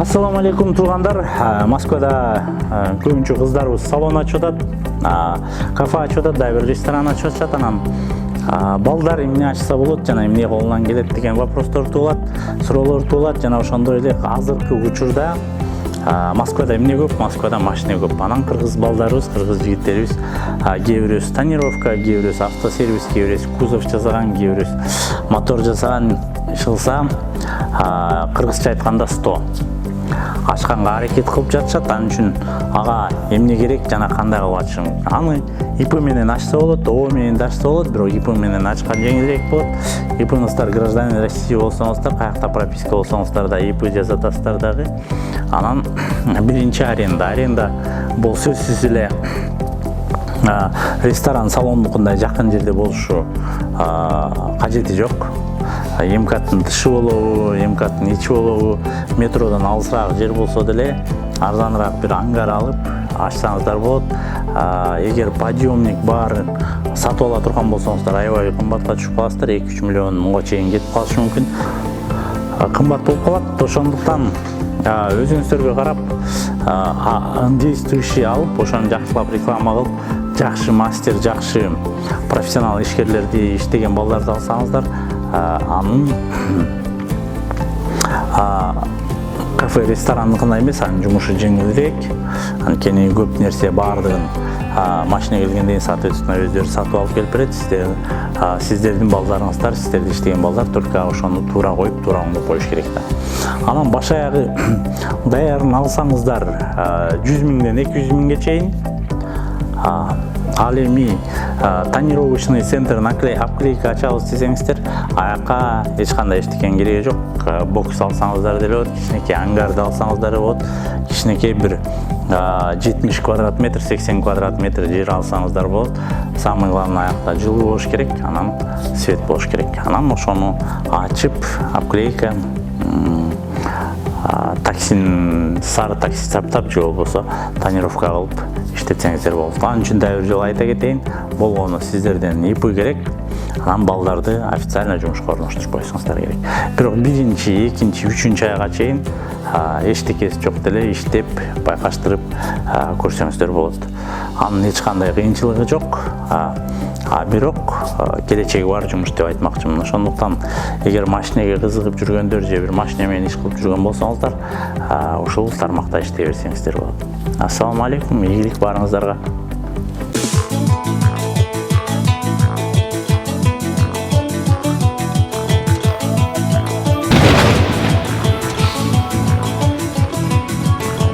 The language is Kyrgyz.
Ассаламу алейкум туугандар. Москвада көбүнчө кыздарыбыз салон ачып атат, кафе ачып атат, да бир ресторан ачып атат. Анан балдар эмне ачса болот жана эмне колунан келет деген вопростор туулат, суроолор туулат. Жана ошондой эле азыркы учурда Москвада эмне көп? Москвада машина көп. Анан кыргыз балдарыбыз, кыргыз жигиттерибиз кээ бирөөсү тонировка, кээ бирөөсү автосервис, кээ бирөөсү кузов жасаган, кээ бирөөсү мотор жасаган иш кылса, кыргызча айтканда 100 ачканга аракет кылып жатышат. Анын үчүн ага эмне керек жана кандай кылып ачышым. Аны ИП менен ачса болот, ООО менен да ачса болот, бирок ИП менен ачкан жеңилирээк болот. ИПңыздар гражданин России болсоңуздар, каякта прописка болсоңуздар да ИП жасатасыздар дагы. Анан биринчи аренда бул сөзсүз эле ресторан, салондукундай жакын жерде болушу кажети жок. МКАДтын тышы болобу, МКАДтын ичи болобу, метродон алысыраак жер болсо деле арзаныраак бир ангар алып ачсаңыздар болот. Эгер подъемник баарын сатып ала турган болсоңуздар, аябай кымбатка түшүп каласыздар. 2-3 миллион мыңга чейин кетип калышы мүмкүн. Кымбат болуп калат. Ошондуктан өзүңүздөргө карап, действующий алып, ошону жакшылап реклама кылып, жакшы мастер, жакшы профессионал ишкерлерди, иштеген балдарды алсаңыздар, анын кафе, ресторандыкындай эмес, анын жумушу жеңилирээк. Анткени көп нерсе баардыгын машина келгенден соответственно өздөрү сатып алып келип берет. Сиздердин балдарыңыздар, сиздерде иштеген балдар только ошону туура коюп, туура оңдоп коюш керек да. Анан баш аягы даярын алсаңыздар 100 миңден 200 миңге чейин. Ал эми тонировочный центр, обклейка ачабыз десеңиздер, аяка эч кандай эчтекен кереги жок. Бокс алсаңыздар деле болот, кичинекей ангарды алсаңыздар болот, кичинекей бир 70 квадрат метр, 80 квадрат метр жер алсаңыздар болот. Самый главный аякта жылуу болуш керек, анан свет болуш керек. Анан ошону ачып, обклейка, таксин, сары такси таптап же болбосо тонировка кылып иштетсеңиздер болот. Анын үчүн да бир жолу айта кетейин, болгону сиздерден ИП керек. Анан балдарды официально жумушка орноштуруп койсоңуздар керек. Бирок 1-2, 3 айга чейин эчтекеси жок деле иштеп, байкаштырып көрсөңүздөр болот. Анын эч кандай кыйынчылыгы жок. Бирок келечеги бар жумуш деп айтмакчымын. Ошондуктан эгер машинеге кызыгып жүргөндөр же бир машина менен иш кылып жүргөн болсоңуздар, ушул тармакта иштей берсеңиздер болот. Ассаламу алейкум, ийгилик барыңыздарга.